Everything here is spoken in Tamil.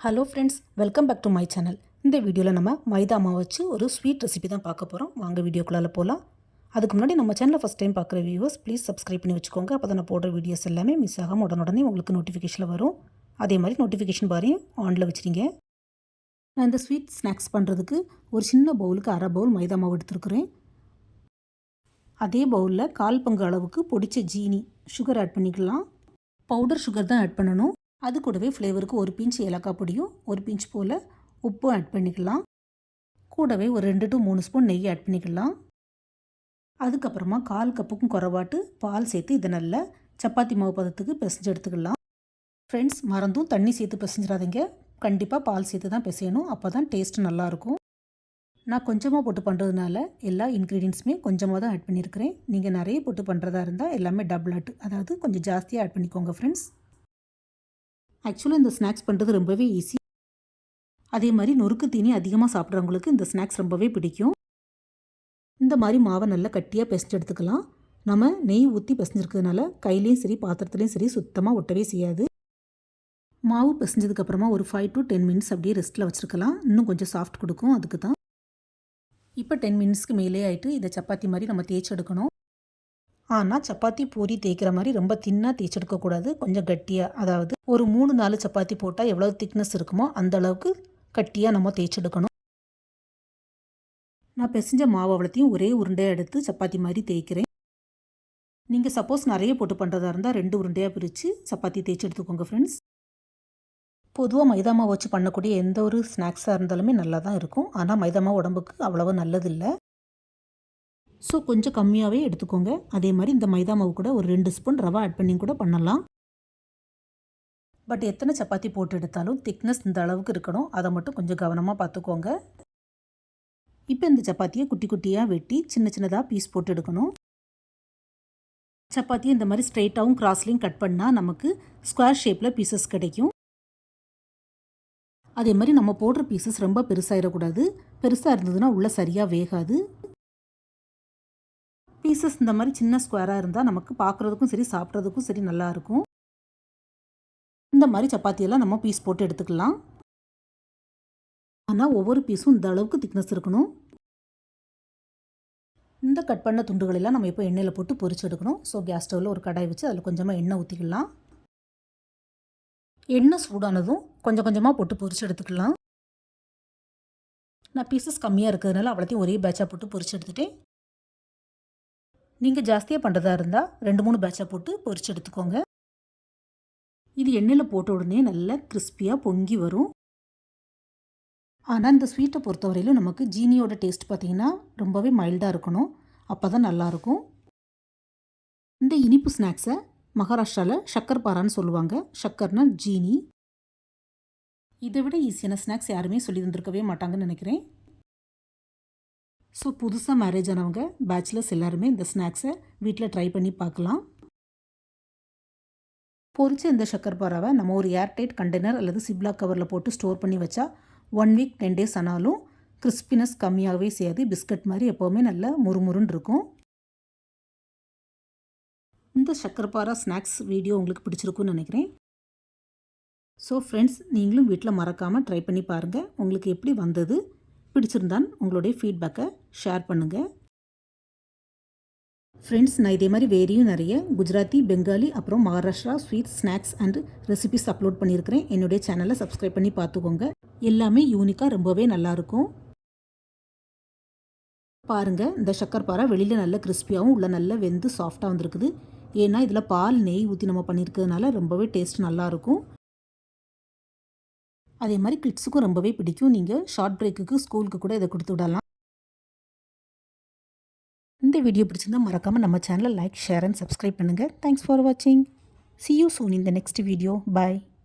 Hello friends, welcome back to my channel. இந்த வீடியோவில் நம்ம மைதா மாவு வச்சு ஒரு ஸ்வீட் ரெசிபி தான் பார்க்க போகிறோம். வாங்க வீடியோக்குள்ளால போகலாம். அதுக்கு முன்னாடி நம்ம சேனலை ஃபஸ்ட் டைம் பார்க்குற வியூவர்ஸ் ப்ளீஸ் சப்ஸ்கிரைப் பண்ணி வச்சுக்கோங்க. அப்போ தான் நான் போடுற வீடியோஸ் எல்லாமே மிஸ் ஆகாமல் உடனே உங்களுக்கு நோட்டிஃபிகேஷனில் வரும். அதே மாதிரி நோட்டிஃபிகேஷன் பாரையும் ஆனில் வச்சுருங்க. நான் இந்த ஸ்வீட் ஸ்நாக்ஸ் பண்ணுறதுக்கு ஒரு சின்ன பவுலுக்கு அரை பவுல் மைதா மாவு எடுத்துருக்குறேன். அதே பவுலில் 1/4 பங்கு அளவுக்கு பொடிச்ச ஜீனி சுகர் ஆட் பண்ணிக்கலாம். பவுடர் சுகர் தான் ஆட் பண்ணணும். அது கூடவே ஃப்ளேவருக்கு ஒரு பிஞ்ச் ஏலக்காய் பொடியும் ஒரு பிஞ்ச் போல் உப்பும் ஆட் பண்ணிக்கலாம். கூடவே ஒரு 2 to 3 ஸ்பூன் நெய் ஆட் பண்ணிக்கலாம். அதுக்கப்புறமா 1/4 கப்புக்கும் குறைவாட்டு பால் சேர்த்து இதை நல்லா சப்பாத்தி மாவு பதத்துக்கு பிசைஞ்சு எடுத்துக்கலாம். ஃப்ரெண்ட்ஸ், மறந்தும் தண்ணி சேர்த்து பிசைஞ்சிடாதீங்க. கண்டிப்பாக பால் சேர்த்து தான் பிசையணும். அப்போ தான் டேஸ்ட் நல்லாயிருக்கும். நான் கொஞ்சமாக போட்டு பண்ணுறதுனால எல்லா இன்க்ரீடியன்ஸுமே கொஞ்சமாக தான் ஆட் பண்ணியிருக்கிறேன். நீங்கள் நிறைய போட்டு பண்ணுறதா இருந்தால் எல்லாமே டபுள் ஆட், அதாவது கொஞ்சம் ஜாஸ்தியாக ஆட் பண்ணிக்கோங்க ஃப்ரெண்ட்ஸ். ஆக்சுவலாக இந்த ஸ்நாக்ஸ் பண்ணுறது ரொம்பவே ஈஸி. அதே மாதிரி நொறுக்கு தீனி அதிகமாக சாப்பிட்றவங்களுக்கு இந்த ஸ்நாக்ஸ் ரொம்பவே பிடிக்கும். இந்த மாதிரி மாவை நல்லா கட்டியாக பிசைஞ்சு எடுத்துக்கலாம். நம்ம நெய் ஊற்றி பிசைஞ்சிருக்கிறதுனால கையிலையும் சரி பாத்திரத்துலேயும் சரி சுத்தமாக ஒட்டவே செய்யாது. மாவு பிசைஞ்சதுக்கப்புறமா ஒரு 5 to 10 மினிட்ஸ் அப்படியே ரெஸ்ட்டில் வச்சுருக்கலாம். இன்னும் கொஞ்சம் சாஃப்ட் கொடுக்கும், அதுக்கு தான். இப்போ 10 மினிட்ஸ்க்கு மேலே ஆகிட்டு இதை சப்பாத்தி மாதிரி நம்ம தேய்ச்சி எடுக்கணும். ஆனால் சப்பாத்தி பூரி தேய்க்கிற மாதிரி ரொம்ப தின்னாக தேய்ச்செடுக்கக்கூடாது. கொஞ்சம் கட்டியாக, அதாவது ஒரு 3-4 சப்பாத்தி போட்டால் எவ்வளோ திக்னஸ் இருக்குமோ அந்த அளவுக்கு கட்டியாக நம்ம தேய்ச்செடுக்கணும். நான் பிசைஞ்ச மாவு அவ்வளோத்தையும் ஒரே உருண்டையாக எடுத்து சப்பாத்தி மாதிரி தேய்க்கிறேன். நீங்கள் சப்போஸ் நிறைய போட்டு பண்ணுறதா இருந்தால் 2 உருண்டையாக பிரித்து சப்பாத்தி தேய்ச்சி எடுத்துக்கோங்க ஃப்ரெண்ட்ஸ். பொதுவாக மைதா மாவு வச்சு பண்ணக்கூடிய எந்த ஒரு ஸ்நாக்ஸாக இருந்தாலுமே நல்லா தான் இருக்கும். ஆனால் மைதா மாவு உடம்புக்கு அவ்வளோவா நல்லதில்லை. ஸோ கொஞ்சம் கம்மியாகவே எடுத்துக்கோங்க. அதே மாதிரி இந்த மைதா மாவு கூட ஒரு 2 ஸ்பூன் ரவா ஆட் பண்ணி கூட பண்ணலாம். பட் எத்தனை சப்பாத்தி போட்டு எடுத்தாலும் திக்னஸ் இந்த அளவுக்கு இருக்கணும். அதை மட்டும் கொஞ்சம் கவனமாக பார்த்துக்கோங்க. இப்போ இந்த சப்பாத்தியை குட்டி குட்டியாக வெட்டி சின்ன சின்னதாக பீஸ் போட்டு எடுக்கணும். சப்பாத்தியை இந்த மாதிரி ஸ்ட்ரெயிட்டாகவும் கிராஸ்லையும் கட் பண்ணால் நமக்கு ஸ்கொயர் ஷேப்பில் பீசஸ் கிடைக்கும். அதே மாதிரி நம்ம போடுற பீசஸ் ரொம்ப பெருசாகிடக்கூடாது. பெருசாக இருந்ததுன்னா உள்ளே சரியாக வேகாது. பீசஸ் இந்த மாதிரி சின்ன ஸ்கொயராக இருந்தால் நமக்கு பார்க்குறதுக்கும் சரி சாப்பிட்றதுக்கும் சரி நல்லாயிருக்கும். இந்த மாதிரி சப்பாத்தியெல்லாம் நம்ம பீஸ் போட்டு எடுத்துக்கலாம். ஆனால் ஒவ்வொரு பீஸும் இந்த அளவுக்கு திக்னஸ் இருக்கணும். இந்த கட் பண்ண துண்டுகளெல்லாம் நம்ம இப்போ எண்ணெயில் போட்டு பொரிச்சு எடுக்கணும். ஸோ கேஸ் ஸ்டவ்வில் ஒரு கடாய் வச்சு அதில் கொஞ்சமாக எண்ணெய் ஊற்றிக்கலாம். எண்ணெய் சூடானதும் கொஞ்சம் கொஞ்சமாக போட்டு பொரிச்சு எடுத்துக்கலாம். நான் பீசஸ் கம்மியாக இருக்கிறதுனால அவ்வளோத்தையும் ஒரே பேட்சாக போட்டு பொரிச்சு எடுத்துட்டேன். நீங்கள் ஜாஸ்தியாக பண்ணுறதா இருந்தால் 2-3 பேட்சாக போட்டு பொரிச்சு எடுத்துக்கோங்க. இது எண்ணெயில் போட்ட உடனே நல்லா கிறிஸ்பியாக பொங்கி வரும். ஆனால் இந்த ஸ்வீட்டை பொறுத்தவரையிலும் நமக்கு ஜீனியோட டேஸ்ட் பார்த்திங்கன்னா ரொம்பவே மைல்டாக இருக்கணும். அப்போ தான் நல்லாயிருக்கும். இந்த இனிப்பு ஸ்நாக்ஸை மகாராஷ்டிராவில் ஷக்கர் பாரான்னு சொல்லுவாங்க. ஷக்கர்னா ஜீனி. இதை விட ஈஸியான ஸ்நாக்ஸ் யாருமே சொல்லி தந்திருக்கவே மாட்டாங்கன்னு நினைக்கிறேன். ஸோ புதுசாக மேரேஜ் ஆனவங்க பேச்சுலர்ஸ் எல்லாருமே இந்த ஸ்நாக்ஸை வீட்டில் ட்ரை பண்ணி பார்க்கலாம். பொரிச்ச இந்த சக்கர் பாராவை நம்ம ஒரு ஏர்டைட் கண்டெய்னர் அல்லது சிப்லாக் கவரில் போட்டு ஸ்டோர் பண்ணி வச்சா 1 வீக் 10 டேஸ் ஆனாலும் கிறிஸ்பினஸ் கம்மியாகவே செய்யாது. பிஸ்கட் மாதிரி எப்போவுமே நல்லா முறுமுறுன்னு இருக்கும். இந்த சக்கர் பாரா ஸ்நாக்ஸ் வீடியோ உங்களுக்கு பிடிச்சிருக்குன்னு நினைக்கிறேன். ஸோ ஃப்ரெண்ட்ஸ், நீங்களும் வீட்டில் மறக்காமல் ட்ரை பண்ணி பாருங்கள். உங்களுக்கு எப்படி வந்தது, பிடிச்சிருந்தான் உங்களுடைய ஃபீட்பேக்கை ஷேர் பண்ணுங்கள். ஃப்ரெண்ட்ஸ், நான் இதே மாதிரி வேறையும் நிறைய குஜராத்தி, பெங்காலி, அப்புறம் Maharashtra sweet snacks and recipes upload பண்ணியிருக்கிறேன். என்னுடைய சேனலை சப்ஸ்கிரைப் பண்ணி பார்த்துக்கோங்க. எல்லாமே யூனிக்காக ரொம்பவே நல்லாயிருக்கும். பாருங்கள், இந்த சக்கர் பாரா வெளியில் நல்ல கிறிஸ்பியாகவும் உள்ள நல்லா வெந்து சாஃப்டாக வந்திருக்குது. ஏன்னா இதில் பால் நெய் ஊற்றி நம்ம பண்ணியிருக்கிறதுனால ரொம்பவே டேஸ்ட் நல்லாயிருக்கும். அதே மாதிரி கிட்ஸுக்கும் ரொம்பவே பிடிக்கும். நீங்கள் ஷார்ட் பிரேக்குக்கு ஸ்கூலுக்கு கூட இதை கொடுத்து விடலாம். இந்த வீடியோ பிடிச்சிருந்தால் மறக்காமல் நம்ம சேனலை லைக், ஷேர் அண்ட் சப்ஸ்கிரைப் பண்ணுங்கள். தேங்க்ஸ் ஃபார் வாட்சிங். See you soon in the next video. Bye.